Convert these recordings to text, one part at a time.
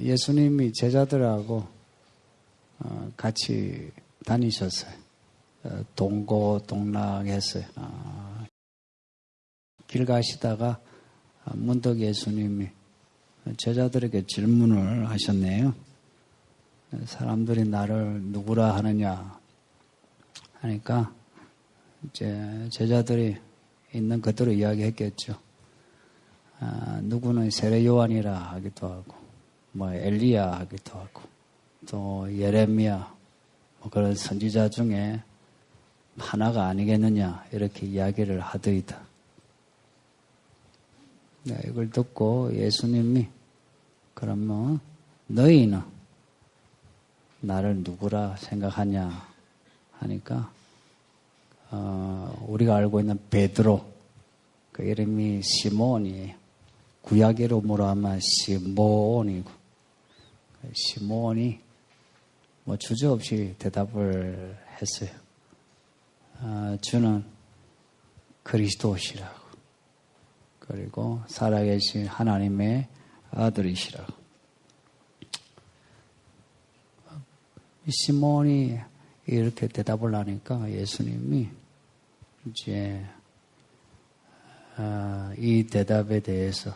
예수님이 제자들하고 같이 다니셨어요. 동고동락했어요. 길 가시다가 문득 예수님이 제자들에게 질문을 하셨네요. 사람들이 나를 누구라 하느냐 하니까 이제 제자들이 있는 그대로 이야기했겠죠. 누구는 세례 요한이라 하기도 하고, 뭐 엘리야 하기도 하고, 또 예레미야, 뭐 그런 선지자 중에 하나가 아니겠느냐 이렇게 이야기를 하더이다. 네, 이걸 듣고 예수님이 그러면 너희는 나를 누구라 생각하냐 하니까 우리가 알고 있는 베드로, 그 이름이 시몬이에요. 구약 이름으로 하면 시몬이고, 시몬이 뭐 주저없이 대답을 했어요. 주는 그리스도시라고, 그리고 살아계신 하나님의 아들이시라고. 시몬이 이렇게 대답을 하니까 예수님이 이제 이 대답에 대해서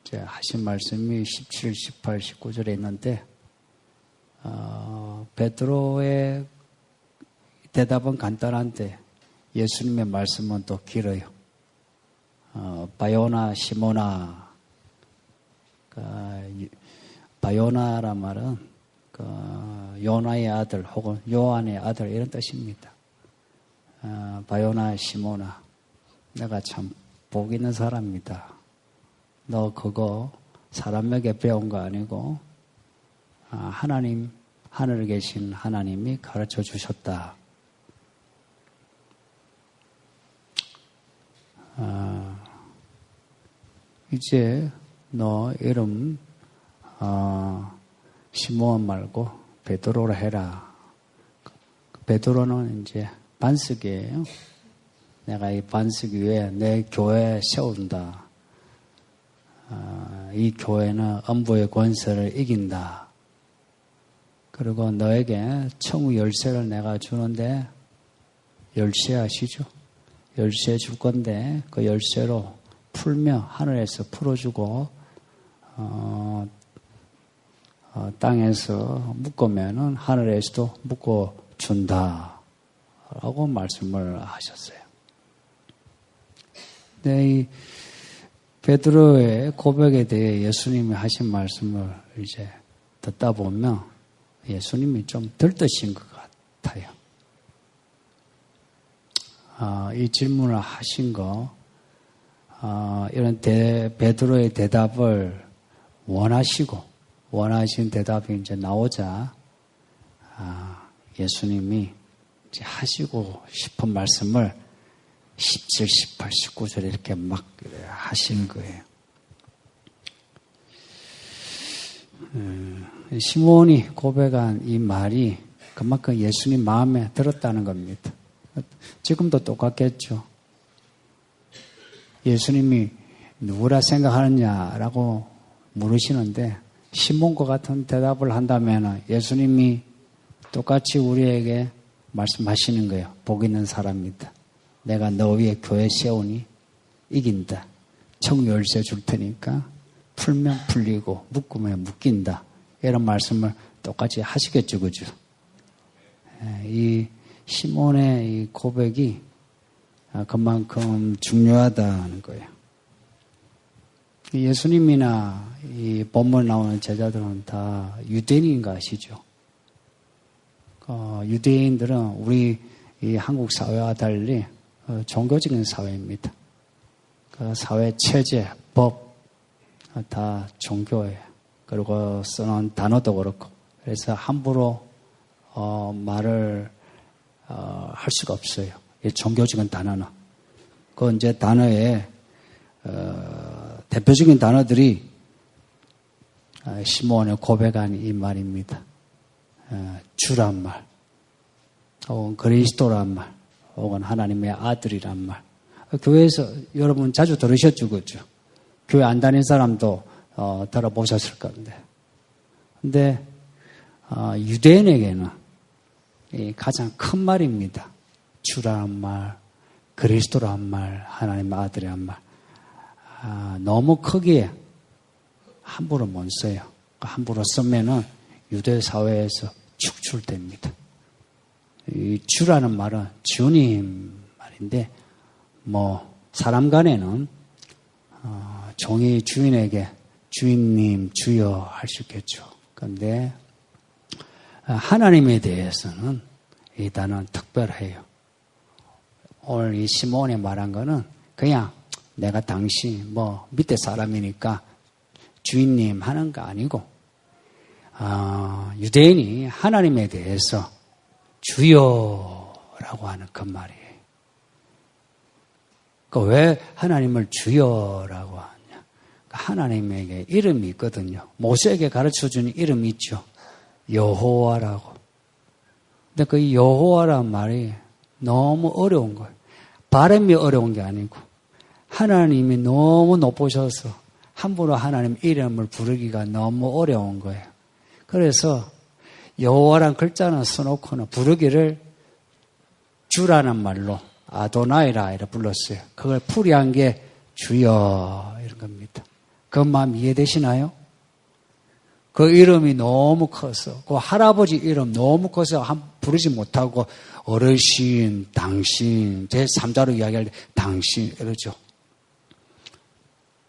이제 하신 말씀이 17, 18, 19절에 있는데 베드로의 대답은 간단한데 예수님의 말씀은 또 길어요. 바요나 시모나, 바요나란 말은 요나의 아들 혹은 요한의 아들 이런 뜻입니다. 바요나 시모나, 내가 참 복 있는 사람이다. 너 그거 사람에게 배운 거 아니고 하나님, 하늘에 계신 하나님이 가르쳐 주셨다. 이제 너 이름 시몬 말고 베드로라 해라. 베드로는 이제 반석이에요. 내가 이 반석 위에 내 교회 세운다. 이 교회는 음부의 권세를 이긴다. 그리고 너에게 천국 열쇠를 내가 주는데, 열쇠 아시죠? 열쇠 줄 건데 그 열쇠로 풀며 하늘에서 풀어주고 땅에서 묶으면은 하늘에서도 묶어준다 라고 말씀을 하셨어요. 네, 이 베드로의 고백에 대해 예수님이 하신 말씀을 이제 듣다 보면 예수님이 좀 들떠신 것 같아요. 이 질문을 하신 거, 이런 베드로의 대답을 원하신 대답이 이제 나오자, 예수님이 이제 하시고 싶은 말씀을 17, 18, 19절에 이렇게 막 하신 거예요. 시몬이 고백한 이 말이 그만큼 예수님 마음에 들었다는 겁니다. 지금도 똑같겠죠. 예수님이 누구라 생각하느냐라고 물으시는데 시몬과 같은 대답을 한다면 예수님이 똑같이 우리에게 말씀하시는 거예요. 복 있는 사람이다. 내가 너 위에 교회 세우니 이긴다. 천국 열쇠 줄 테니까 풀면 풀리고 묶으면 묶인다. 이런 말씀을 똑같이 하시겠죠. 그죠? 이 시몬의 이 고백이 그만큼 중요하다는 거예요. 예수님이나 이 본문 나오는 제자들은 다 유대인인 거 아시죠? 유대인들은 우리 이 한국 사회와 달리 종교적인 사회입니다. 그 사회 체제, 법 다 종교예요. 그리고 쓰는 단어도 그렇고, 그래서 함부로 말을 할 수가 없어요. 이 종교적인 단어는. 그 이제 단어에 대표적인 단어들이 시몬의 고백한 이 말입니다. 주란 말, 혹은 그리스도란 말, 혹은 하나님의 아들이란 말. 교회에서 여러분 자주 들으셨죠, 그죠? 교회 안 다닌 사람도 들어보셨을 건데. 근데, 유대인에게는 가장 큰 말입니다. 주라는 말, 그리스도란 말, 하나님의 아들이란 말. 너무 크기에 함부로 못 써요. 함부로 쓰면은 유대 사회에서 축출됩니다. 이 주라는 말은 주님 말인데, 사람 간에는, 종이 주인에게 주인님, 주여 할 수 있겠죠. 그런데, 하나님에 대해서는 이 단어는 특별해요. 오늘 이 시몬이 말한 거는 그냥 내가 당신 밑에 사람이니까 주인님 하는 거 아니고 유대인이 하나님에 대해서 주여라고 하는 그 말이에요. 왜 하나님을 주여라고 하냐? 하나님에게 이름이 있거든요. 모세에게 가르쳐주는 이름이 있죠. 여호와라고. 근데 그 여호와란 말이 너무 어려운 거예요. 발음이 어려운 게 아니고 하나님이 너무 높으셔서 함부로 하나님 이름을 부르기가 너무 어려운 거예요. 그래서 여호와란 글자는 써놓고는 부르기를 주라는 말로 아도나이라 이렇게 불렀어요. 그걸 풀이한 게 주여 이런 겁니다. 그 마음 이해되시나요? 그 이름이 너무 커서 그 할아버지 이름 너무 커서 부르지 못하고 어르신, 당신, 제3자로 이야기할 때 당신 이러죠.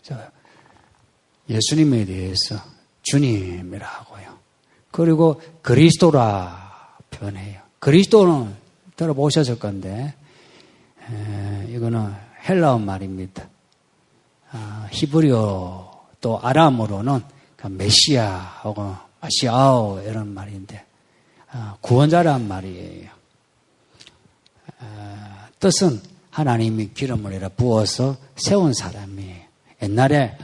자, 예수님에 대해서 주님이라고요. 그리고 그리스도라 표현해요. 그리스도는 들어보셨을 건데 이거는 헬라어 말입니다. 히브리어 또 아람어로는 메시아하고 아시아오 이런 말인데 구원자란 말이에요. 뜻은 하나님이 기름을 이렇게 부어서 세운 사람이에요. 옛날에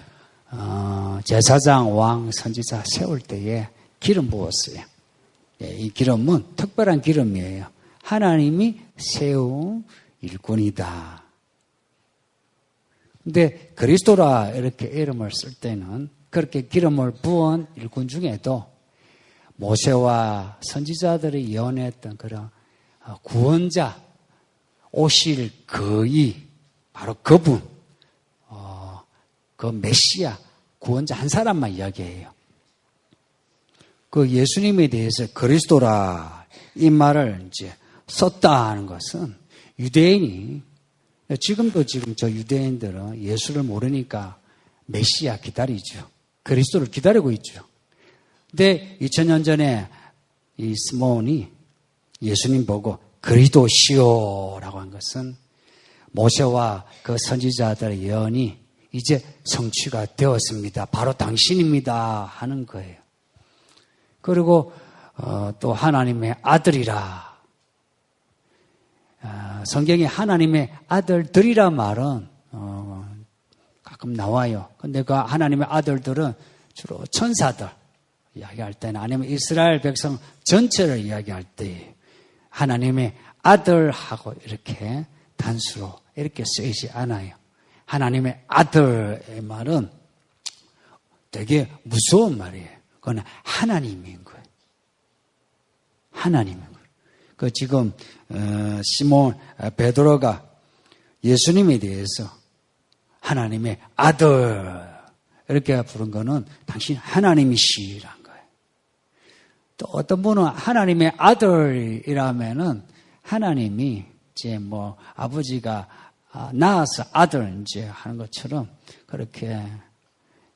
제사장, 왕, 선지자 세울 때에 기름 부었어요. 이 기름은 특별한 기름이에요. 하나님이 세운 일꾼이다. 근데 그리스도라 이렇게 이름을 쓸 때는 그렇게 기름을 부은 일꾼 중에도 모세와 선지자들이 예언했던 그런 구원자 오실 그이 바로 그분 그 메시아 구원자 한 사람만 이야기해요. 그 예수님에 대해서 그리스도라 이 말을 이제 썼다 하는 것은 유대인이 지금도 저 유대인들은 예수를 모르니까 메시아 기다리죠. 그리스도를 기다리고 있죠. 근데 2000년 전에 이 스몬이 예수님 보고 그리스도시오라고 한 것은 모세와 그 선지자들의 예언이 이제 성취가 되었습니다. 바로 당신입니다 하는 거예요. 그리고 또 하나님의 아들이라. 성경에 하나님의 아들들이라 말은 가끔 나와요. 근데 그 하나님의 아들들은 주로 천사들 이야기할 때는 아니면 이스라엘 백성 전체를 이야기할 때 하나님의 아들하고 이렇게 단수로 이렇게 쓰이지 않아요. 하나님의 아들의 말은 되게 무서운 말이에요. 그건 하나님인 거예요. 하나님인 거예요. 그 지금 시몬 베드로가 예수님에 대해서 하나님의 아들 이렇게 부른 거는 당신 하나님이시란 거예요. 또 어떤 분은 하나님의 아들이라면은 하나님이 이제 아버지가 낳아서 아들 이제 하는 것처럼 그렇게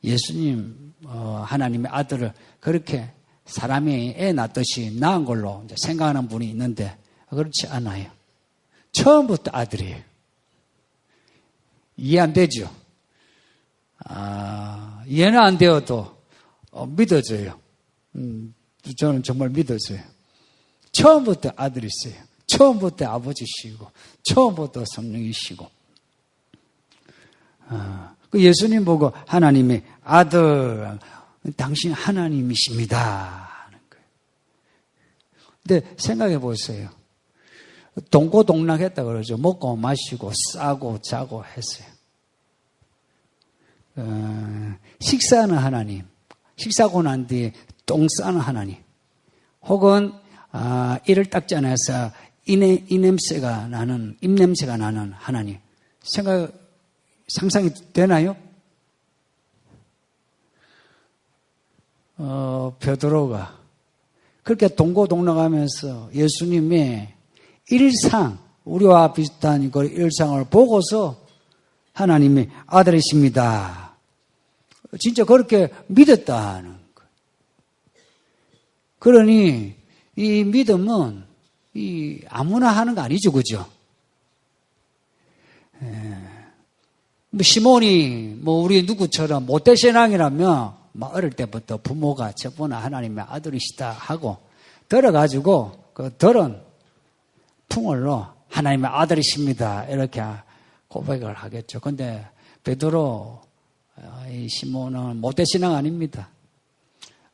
예수님 하나님의 아들을 그렇게 사람이 애 낳듯이 낳은 걸로 이제 생각하는 분이 있는데 그렇지 않아요. 처음부터 아들이에요. 이해 안 되죠? 이해는 안 되어도 믿어져요. 저는 정말 믿어져요. 처음부터 아들이세요. 처음부터 아버지시고 처음부터 성령이시고 그 예수님 보고 하나님의 아들 당신 하나님이십니다 하는 거예요. 근데 생각해 보세요. 동고동락했다 그러죠. 먹고 마시고 싸고 자고 했어요. 식사하는 하나님, 식사하고 난 뒤에 똥 싸는 하나님, 혹은 이를 닦지 않아서 입냄새가 나는 하나님. 상상이 되나요? 베드로가 그렇게 동고동락하면서 예수님의 일상, 우리와 비슷한 그 일상을 보고서 하나님의 아들이십니다. 진짜 그렇게 믿었다는 거예요. 그러니 이 믿음은 아무나 하는 거 아니죠, 그죠? 시몬이 우리 누구처럼 못된 신앙이라면 어릴 때부터 부모가 저분은 하나님의 아들이시다 하고 들어가지고 그 들은 풍월로 하나님의 아들이십니다 이렇게 고백을 하겠죠. 근데 베드로 이 시몬은 못된 신앙 아닙니다.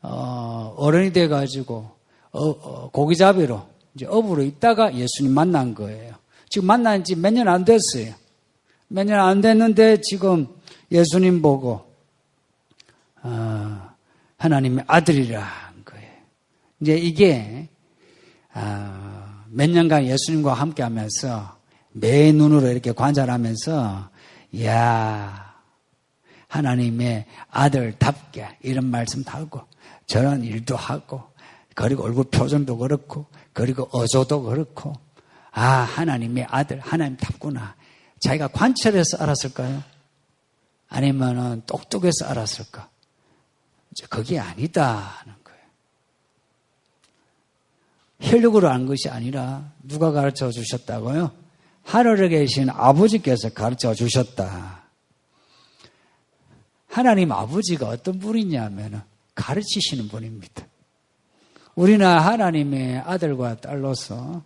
어른이 돼가지고 고기잡이로 이제 업으로 있다가 예수님 만난 거예요. 지금 만난 지 몇 년 안 됐어요. 몇 년 안 됐는데 지금 예수님 보고 하나님의 아들이라 한 거예요. 이제 이게 몇 년간 예수님과 함께 하면서 매 눈으로 이렇게 관찰하면서 이야 하나님의 아들답게 이런 말씀도 하고 저런 일도 하고 그리고 얼굴 표정도 그렇고 그리고 어조도 그렇고 하나님의 아들 하나님답구나. 자기가 관찰해서 알았을까요? 아니면은 똑똑해서 알았을까? 그게 아니다 하는 거예요. 혈육으로 안 것이 아니라 누가 가르쳐 주셨다고요? 하늘에 계신 아버지께서 가르쳐 주셨다. 하나님 아버지가 어떤 분이냐면 가르치시는 분입니다. 우리는 하나님의 아들과 딸로서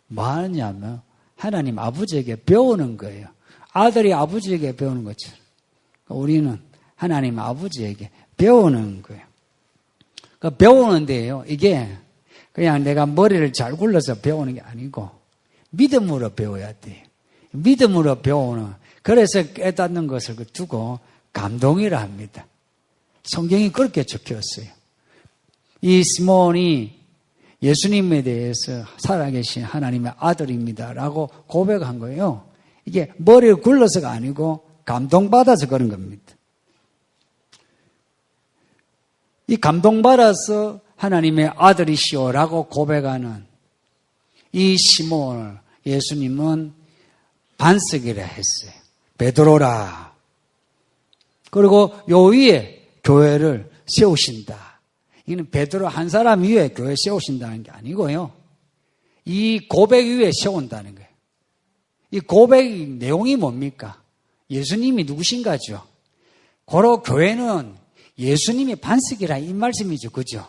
뭐 하느냐면 하나님 아버지에게 배우는 거예요. 아들이 아버지에게 배우는 것처럼 우리는 하나님 아버지에게 배우는 거예요. 그 배우는데요. 이게 그냥 내가 머리를 잘 굴러서 배우는 게 아니고 믿음으로 배워야 돼요. 믿음으로 배우는 그래서 깨닫는 것을 두고 감동이라 합니다. 성경이 그렇게 적혔어요. 이 시몬이 예수님에 대해서 살아계신 하나님의 아들입니다라고 고백한 거예요. 이게 머리를 굴러서가 아니고 감동받아서 그런 겁니다. 이 감동받아서 하나님의 아들이시오라고 고백하는 이 시몬을 예수님은 반석이라 했어요. 베드로라. 그리고 요 위에 교회를 세우신다. 이는 베드로 한 사람 위에 교회 세우신다는 게 아니고요. 이 고백 위에 세운다는 거예요. 이 고백 내용이 뭡니까? 예수님이 누구신가죠? 고로 교회는 예수님이 반석이라 이 말씀이죠. 그죠?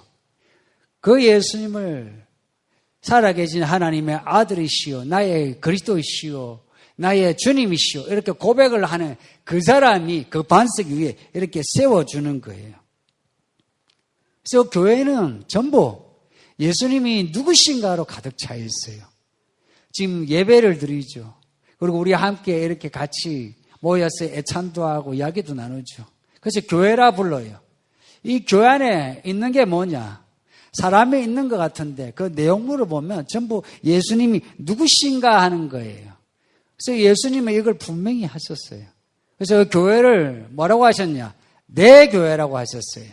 그 예수님을 살아계신 하나님의 아들이시오, 나의 그리스도이시오, 나의 주님이시오 이렇게 고백을 하는 그 사람이 그 반석 위에 이렇게 세워주는 거예요. 그래서 교회는 전부 예수님이 누구신가로 가득 차 있어요. 지금 예배를 드리죠. 그리고 우리 함께 이렇게 같이 모여서 애찬도 하고 이야기도 나누죠. 그래서 교회라 불러요. 이 교회 안에 있는 게 뭐냐? 사람이 있는 것 같은데 그 내용물을 보면 전부 예수님이 누구신가 하는 거예요. 그래서 예수님은 이걸 분명히 하셨어요. 그래서 그 교회를 뭐라고 하셨냐? 내 교회라고 하셨어요.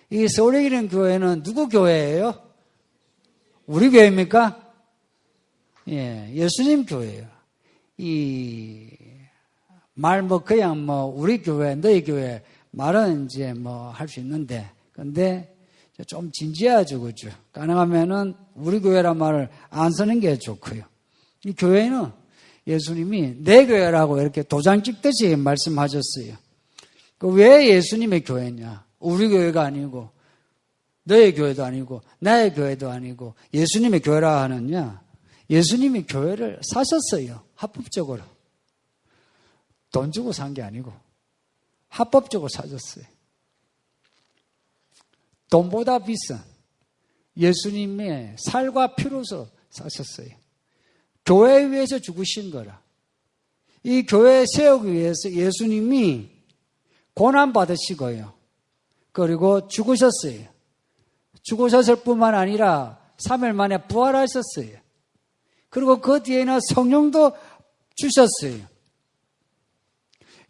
이 서울에 있는 교회는 누구 교회예요? 우리 교회입니까? 예, 예수님 교회예요. 이 말 그냥 우리 교회, 너희 교회 말은 이제 할 수 있는데, 근데 좀 진지하죠, 그죠? 가능하면은 우리 교회란 말을 안 쓰는 게 좋고요. 이 교회는 예수님이 내 교회라고 이렇게 도장 찍듯이 말씀하셨어요. 왜 예수님의 교회냐? 우리 교회가 아니고 너의 교회도 아니고 나의 교회도 아니고 예수님의 교회라 하느냐? 예수님이 교회를 사셨어요. 합법적으로. 돈 주고 산 게 아니고 합법적으로 사셨어요. 돈보다 비싼 예수님의 살과 피로서 사셨어요. 교회에 위해서 죽으신 거라. 이 교회 세우기 위해서 예수님이 고난받으시고요. 그리고 죽으셨어요. 죽으셨을 뿐만 아니라 3일 만에 부활하셨어요. 그리고 그 뒤에는 성령도 주셨어요.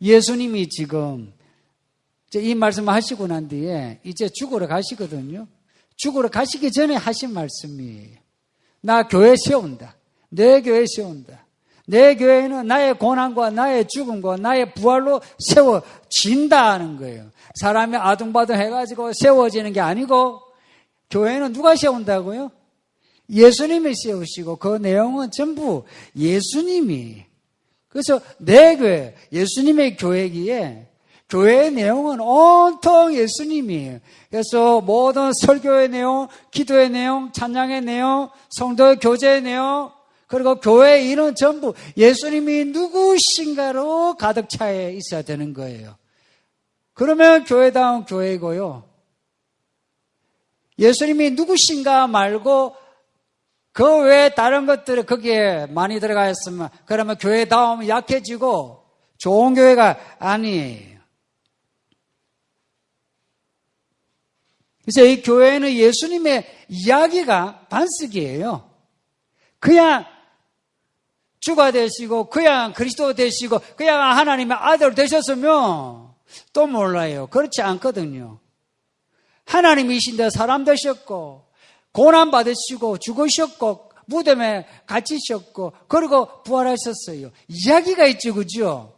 예수님이 지금 이 말씀을 하시고 난 뒤에 이제 죽으러 가시거든요. 죽으러 가시기 전에 하신 말씀이에요. 나 교회 세운다. 내 교회 세운다. 내 교회는 나의 고난과 나의 죽음과 나의 부활로 세워진다 하는 거예요. 사람이 아둥바둥 해가지고 세워지는 게 아니고 교회는 누가 세운다고요? 예수님이 세우시고 그 내용은 전부 예수님이. 그래서 내 교회, 예수님의 교회기에 교회의 내용은 온통 예수님이에요. 그래서 모든 설교의 내용, 기도의 내용, 찬양의 내용, 성도의 교제의 내용, 그리고 교회의 일은 전부 예수님이 누구신가로 가득 차 있어야 되는 거예요. 그러면 교회다운 교회고요. 예수님이 누구신가 말고 그 외에 다른 것들이 거기에 많이 들어가 있으면 그러면 교회다움이 약해지고 좋은 교회가 아니에요. 그래서 이 교회는 예수님의 이야기가 반석이에요. 그냥 주가 되시고 그냥 그리스도 되시고 그냥 하나님의 아들 되셨으면 또 몰라요. 그렇지 않거든요. 하나님이신데 사람 되셨고 고난받으시고 죽으셨고 무덤에 갇히셨고 그리고 부활하셨어요. 이야기가 있죠. 그죠?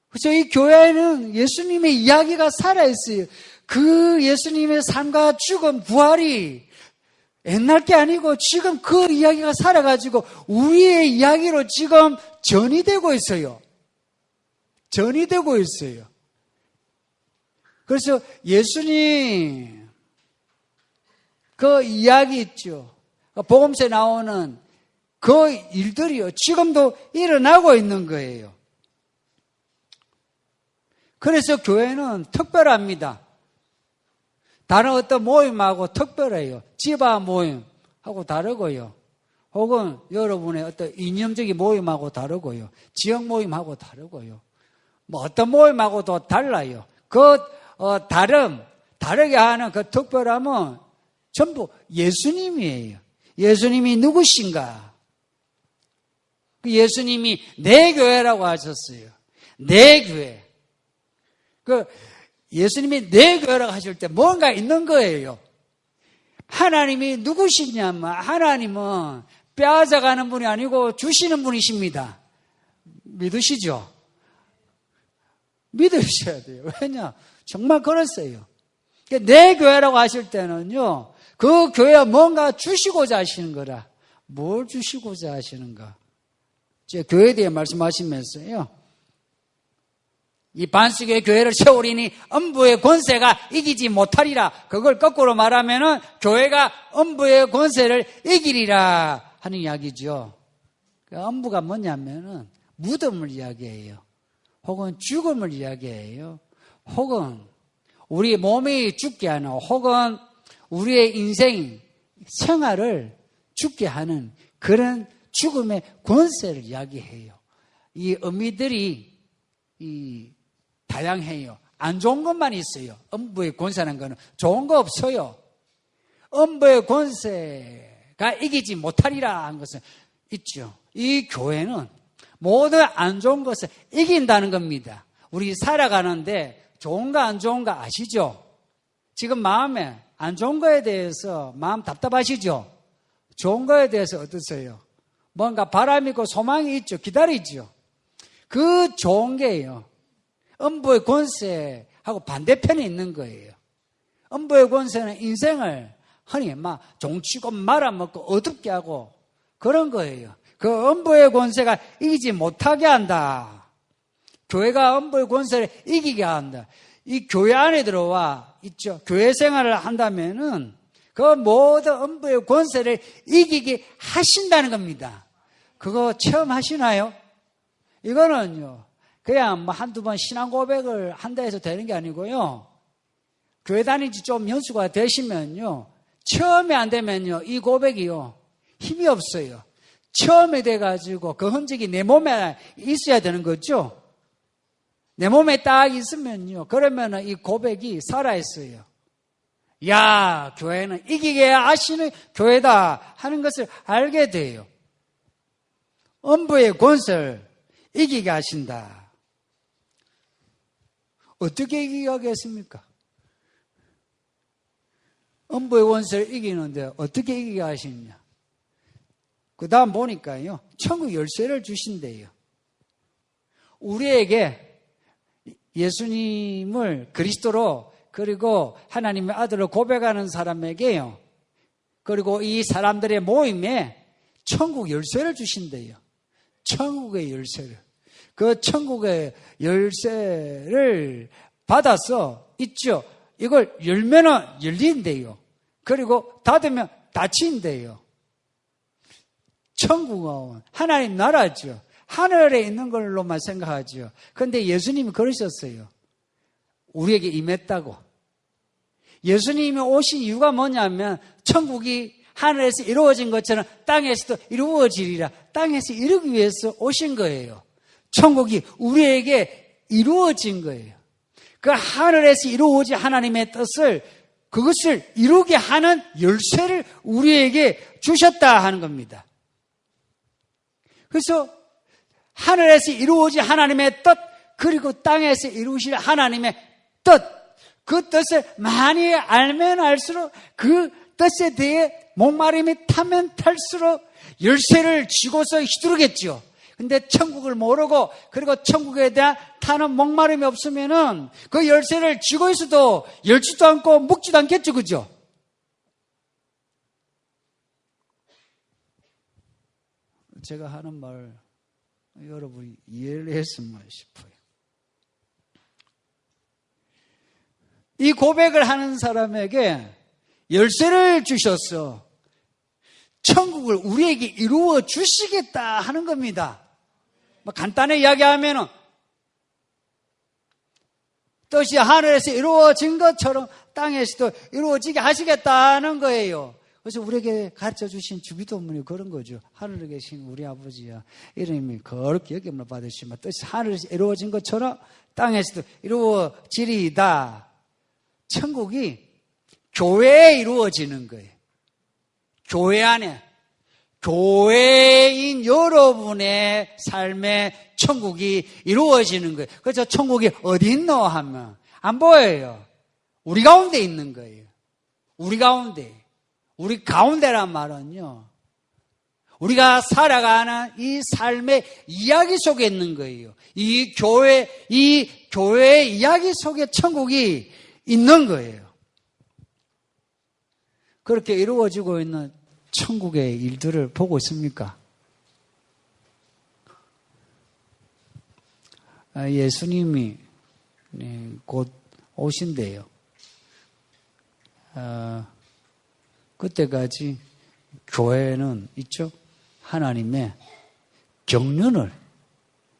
그래서 이 교회에는 예수님의 이야기가 살아있어요. 그 예수님의 삶과 죽음, 부활이 옛날 게 아니고 지금 그 이야기가 살아가지고 우리의 이야기로 지금 전이 되고 있어요. 전이 되고 있어요. 그래서 예수님 그 이야기 있죠. 복음서에 나오는 그 일들이요. 지금도 일어나고 있는 거예요. 그래서 교회는 특별합니다. 다른 어떤 모임하고 특별해요. 집안 모임하고 다르고요. 혹은 여러분의 어떤 이념적인 모임하고 다르고요. 지역 모임하고 다르고요. 뭐 어떤 모임하고도 달라요. 그 다르게 하는 그 특별함은 전부 예수님이에요. 예수님이 누구신가? 그 예수님이 내 교회라고 하셨어요. 내 교회. 예수님이 내 교회라고 하실 때 뭔가 있는 거예요. 하나님이 누구시냐면 하나님은 빼앗아가는 분이 아니고 주시는 분이십니다. 믿으시죠? 믿으셔야 돼요. 왜냐? 정말 그랬어요. 내 교회라고 하실 때는요. 그 교회에 뭔가 주시고자 하시는 거라. 뭘 주시고자 하시는가? 제가 교회에 대해 말씀하시면서요. 이 반석의 교회를 세우리니 음부의 권세가 이기지 못하리라. 그걸 거꾸로 말하면은 교회가 음부의 권세를 이기리라 하는 이야기죠. 그 음부가 뭐냐면은 무덤을 이야기해요. 혹은 죽음을 이야기해요. 혹은 우리 몸이 죽게 하는, 혹은 우리의 인생, 생활을 죽게 하는 그런 죽음의 권세를 이야기해요. 이 의미들이 다양해요. 안 좋은 것만 있어요. 음부의 권세라는 거는 좋은 거 없어요. 음부의 권세가 이기지 못하리라 하는 것은 있죠. 이 교회는 모든 안 좋은 것을 이긴다는 겁니다. 우리 살아가는데 좋은가 안 좋은가 아시죠? 지금 마음에 안 좋은 거에 대해서 마음 답답하시죠? 좋은 거에 대해서 어떠세요? 뭔가 바람이 있고 소망이 있죠. 기다리죠. 그 좋은 게요. 음부의 권세하고 반대편에 있는 거예요. 음부의 권세는 인생을 흔히 막 종치고 말아먹고 어둡게 하고 그런 거예요. 그 음부의 권세가 이기지 못하게 한다. 교회가 음부의 권세를 이기게 한다. 이 교회 안에 들어와 있죠. 교회 생활을 한다면은 그 모든 음부의 권세를 이기게 하신다는 겁니다. 그거 체험하시나요? 이거는요. 그냥 뭐 한두 번 신앙 고백을 한다 해서 되는 게 아니고요. 교회 다니지 좀 연수가 되시면요. 처음에 안 되면요. 이 고백이요. 힘이 없어요. 처음에 돼가지고 그 흔적이 내 몸에 있어야 되는 거죠. 내 몸에 딱 있으면요. 그러면은 이 고백이 살아있어요. 야, 교회는 이기게 하시는 교회다 하는 것을 알게 돼요. 음부의 권세를 이기게 하신다. 어떻게 이기게 하겠습니까? 음부의 권세를 이기는데 어떻게 이기게 하시느냐? 그 다음 보니까요, 천국 열쇠를 주신대요. 우리에게 예수님을 그리스도로 그리고 하나님의 아들을 고백하는 사람에게요, 그리고 이 사람들의 모임에 천국 열쇠를 주신대요. 천국의 열쇠를. 그 천국의 열쇠를 받아서 있죠. 이걸 열면은 열린대요. 그리고 닫으면 닫힌대요. 천국은 하나님 나라죠. 하늘에 있는 걸로만 생각하죠. 그런데 예수님이 그러셨어요. 우리에게 임했다고. 예수님이 오신 이유가 뭐냐면 천국이 하늘에서 이루어진 것처럼 땅에서도 이루어지리라. 땅에서 이루기 위해서 오신 거예요. 천국이 우리에게 이루어진 거예요. 그 하늘에서 이루어진 하나님의 뜻을, 그것을 이루게 하는 열쇠를 우리에게 주셨다 하는 겁니다. 그래서 하늘에서 이루어진 하나님의 뜻, 그리고 땅에서 이루실 하나님의 뜻, 그 뜻을 많이 알면 알수록 그 뜻에 대해 목마름이 타면 탈수록 열쇠를 쥐고서 휘두르겠죠. 근데 천국을 모르고 그리고 천국에 대한 타는 목마름이 없으면은 그 열쇠를 쥐고 있어도 열지도 않고 묶지도 않겠죠. 그죠? 제가 하는 말 여러분이 이해를 했으면 싶어요. 이 고백을 하는 사람에게 열쇠를 주셔서 천국을 우리에게 이루어 주시겠다 하는 겁니다. 간단히 이야기하면은 뜻이 하늘에서 이루어진 것처럼 땅에서도 이루어지게 하시겠다는 거예요. 그래서 우리에게 가르쳐 주신 주기도문이 그런 거죠. 하늘에 계신 우리 아버지야, 이름이 거룩히 여김을 받으시면 뜻이 하늘에서 이루어진 것처럼 땅에서도 이루어지리이다. 천국이 교회에 이루어지는 거예요. 교회 안에. 교회인 여러분의 삶의 천국이 이루어지는 거예요. 그래서 천국이 어디 있노 하면 안 보여요. 우리 가운데 있는 거예요. 우리 가운데. 우리 가운데란 말은요, 우리가 살아가는 이 삶의 이야기 속에 있는 거예요. 이 교회의 이야기 속에 천국이 있는 거예요. 그렇게 이루어지고 있는 천국의 일들을 보고 있습니까? 예수님이 곧 오신대요. 그때까지 교회는 있죠? 하나님의 경륜을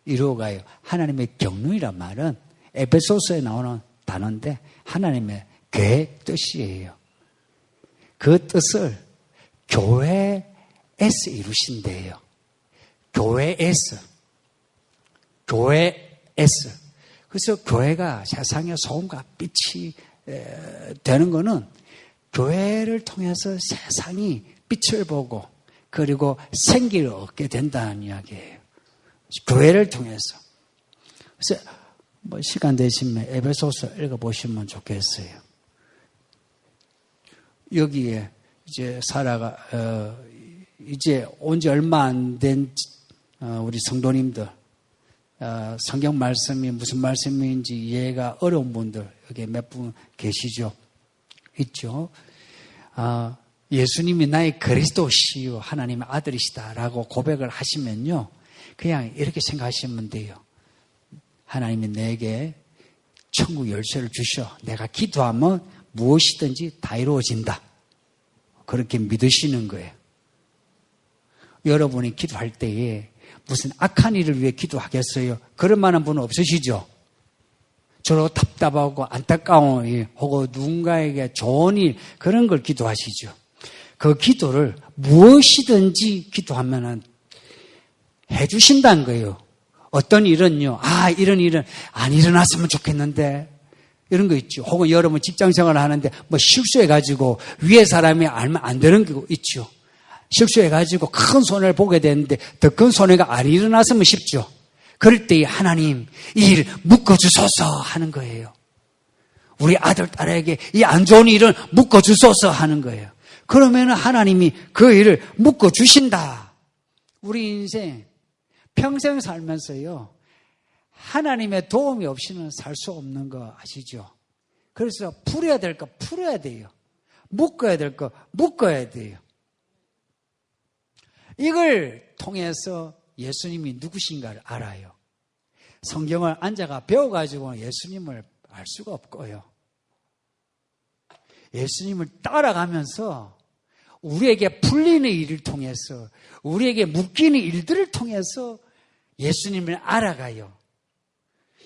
이루어가요. 하나님의 경륜이란 말은 에베소서에 나오는 단어인데 하나님의 계획 뜻이에요. 그 뜻을 교회에서 이루신대요. 교회에서. 그래서 교회가 세상의 소금과 빛이 되는 거는 교회를 통해서 세상이 빛을 보고 그리고 생기를 얻게 된다는 이야기예요. 교회를 통해서. 그래서 시간 되시면 에베소서 읽어보시면 좋겠어요. 여기에 이제 이제 온 지 얼마 안 된 우리 성도님들, 성경 말씀이 무슨 말씀인지 이해가 어려운 분들 여기 몇 분 계시죠? 있죠? 예수님이 나의 그리스도시요 하나님의 아들이시다라고 고백을 하시면요, 그냥 이렇게 생각하시면 돼요. 하나님이 내게 천국 열쇠를 주셔. 내가 기도하면 무엇이든지 다 이루어진다. 그렇게 믿으시는 거예요. 여러분이 기도할 때에 무슨 악한 일을 위해 기도하겠어요? 그럴 만한 분은 없으시죠? 저로 답답하고 안타까운 일, 혹은 누군가에게 좋은 일, 그런 걸 기도하시죠. 그 기도를 무엇이든지 기도하면 해주신다는 거예요. 어떤 일은요, 이런 일은 안 일어났으면 좋겠는데, 이런 거 있죠. 혹은 여러분 직장 생활을 하는데 뭐 실수해가지고 위에 사람이 알면 안 되는 거 있죠. 실수해가지고 큰 손해를 보게 되는데 더 큰 손해가 안 일어났으면 싶죠. 그럴 때 하나님 이 일 묶어주소서 하는 거예요. 우리 아들, 딸에게 이 안 좋은 일을 묶어주소서 하는 거예요. 그러면 하나님이 그 일을 묶어주신다. 우리 인생 평생 살면서요, 하나님의 도움이 없이는 살 수 없는 거 아시죠? 그래서 풀어야 될 거 풀어야 돼요. 묶어야 될 거 묶어야 돼요. 이걸 통해서 예수님이 누구신가를 알아요. 성경을 앉아가 배워가지고 예수님을 알 수가 없고요. 예수님을 따라가면서 우리에게 풀리는 일을 통해서, 우리에게 묶이는 일들을 통해서 예수님을 알아가요.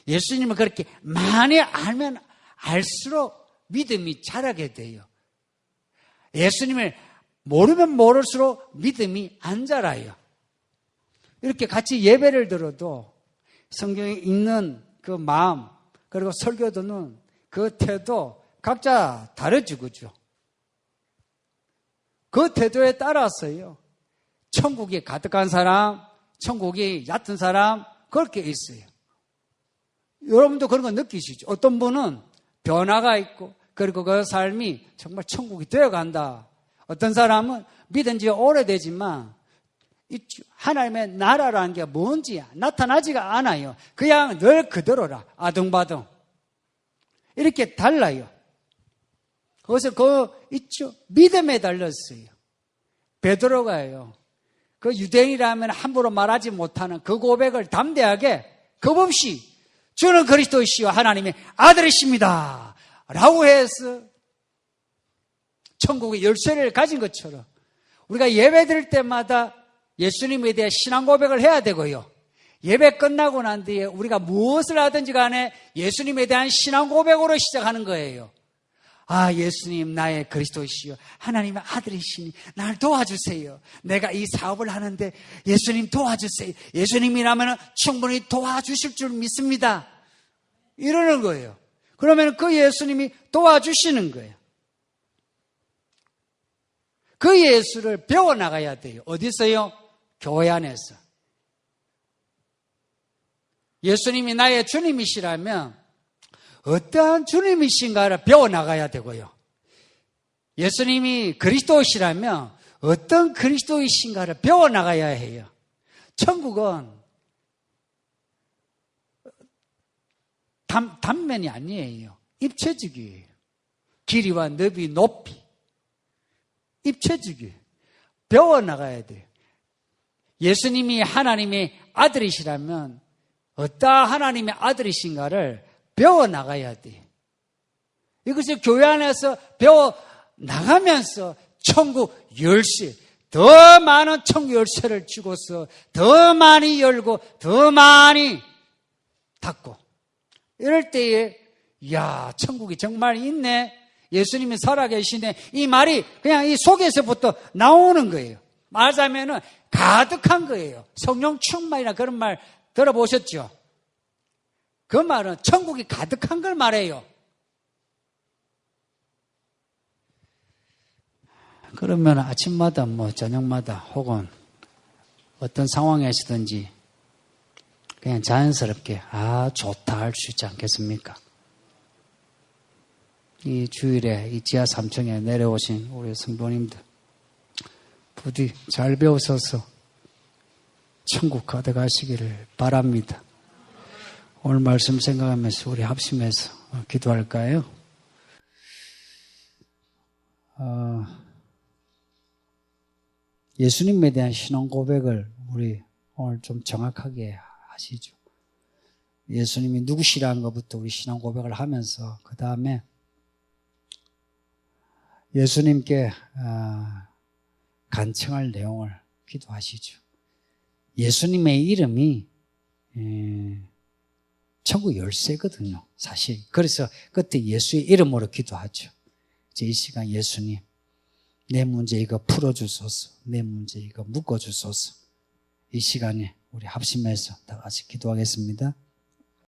예수님을 그렇게 많이 알면 알수록 믿음이 자라게 돼요. 예수님을 모르면 모를수록 믿음이 안 자라요. 이렇게 같이 예배를 들어도 성경에 있는 그 마음, 그리고 설교 듣는 그 태도 각자 다르죠, 그죠? 그 태도에 따라서요, 천국이 가득한 사람, 천국이 얕은 사람, 그렇게 있어요. 여러분도 그런 거 느끼시죠? 어떤 분은 변화가 있고, 그리고 그 삶이 정말 천국이 되어간다. 어떤 사람은 믿은 지 오래되지만, 하나님의 나라라는 게 뭔지 나타나지가 않아요. 그냥 늘 그대로라. 아등바등. 이렇게 달라요. 그래서 있죠. 믿음에 달렸어요. 베드로가요. 그 유대인이라면 함부로 말하지 못하는 그 고백을 담대하게 겁없이 주는 그리스도이시여 하나님의 아들이십니다. 라고 해서 천국의 열쇠를 가진 것처럼 우리가 예배 드릴 때마다 예수님에 대해 신앙 고백을 해야 되고요. 예배 끝나고 난 뒤에 우리가 무엇을 하든지 간에 예수님에 대한 신앙 고백으로 시작하는 거예요. 예수님 나의 그리스도이시여 하나님의 아들이시니 날 도와주세요. 내가 이 사업을 하는데 예수님 도와주세요. 예수님이라면 충분히 도와주실 줄 믿습니다. 이러는 거예요. 그러면 그 예수님이 도와주시는 거예요. 그 예수를 배워나가야 돼요. 어디서요? 교회 안에서. 예수님이 나의 주님이시라면 어떠한 주님이신가를 배워나가야 되고요. 예수님이 그리스도이시라면 어떤 그리스도이신가를 배워나가야 해요. 천국은 단면이 아니에요. 입체적이에요. 길이와 너비, 높이. 입체적이에요. 배워나가야 돼요. 예수님이 하나님의 아들이시라면 어떠한 하나님의 아들이신가를 배워나가야 돼요. 이것을 교회 안에서 배워나가면서 천국 열쇠, 더 많은 천국 열쇠를 주고서 더 많이 열고 더 많이 닫고 이럴 때에 천국이 정말 있네. 예수님이 살아계시네. 이 말이 그냥 이 속에서부터 나오는 거예요. 말하자면은 가득한 거예요. 성령 충만이나 그런 말 들어보셨죠? 그 말은 천국이 가득한 걸 말해요. 그러면 아침마다 저녁마다 혹은 어떤 상황에서든지 그냥 자연스럽게 좋다 할 수 있지 않겠습니까? 이 주일에 이 지하 3층에 내려오신 우리 성도님들 부디 잘 배우셔서 천국 가득하시기를 바랍니다. 오늘 말씀 생각하면서 우리 합심해서 기도할까요? 예수님에 대한 신앙 고백을 우리 오늘 좀 정확하게 하시죠. 예수님이 누구시라는 것부터 우리 신앙 고백을 하면서 그 다음에 예수님께 간청할 내용을 기도하시죠. 예수님의 이름이 천국 열쇠거든요, 사실. 그래서 그때 예수의 이름으로 기도하죠. 이제 이 시간 예수님, 내 문제 이거 풀어주소서, 내 문제 이거 묶어주소서. 이 시간에 우리 합심해서 다 같이 기도하겠습니다.